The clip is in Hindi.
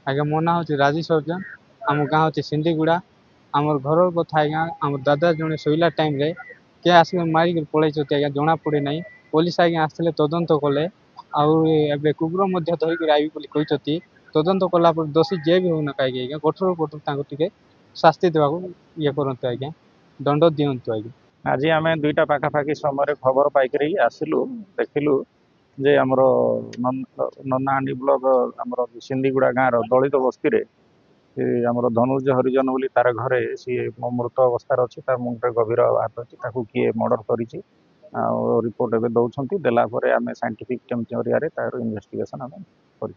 आज्ञा मो ना हूँ राजेश सर्जन आम गाँ हूँ सिंधीगुड़ा आमर घर कथा आज्ञा आम दादा जड़े शोला टाइम रे किए आसिक मारिक पलि आज्ञा जना पड़े ना पुलिस आज्ञा आसते तदंत कले आउ कुकुर धरिक आईबी बोली कहते तदंत कला दोषी जे भी होना कहीं आज्ञा कठोर कठोर टे शास्ति देवा ये करते आज्ञा दंड दिंतु आज्ञा। आज आम दुईटा पाखापाखि समय खबर पाइक आसिलु देखिलु जे आमर नन्नाहांडी ब्लॉक आमर सिंधीगुड़ा गाँव दलित बस्ती रे आमर धनुर्ज हरिजन बोली तार घरे सी मृत अवस्था अच्छी तार मुंडे गभीर आघात अच्छी किए मर्डर करिछि रिपोर्ट एवं दौरान देला आम साइंटिफिक टीम जरिया तार इन्वेस्टिगेशन आम कर।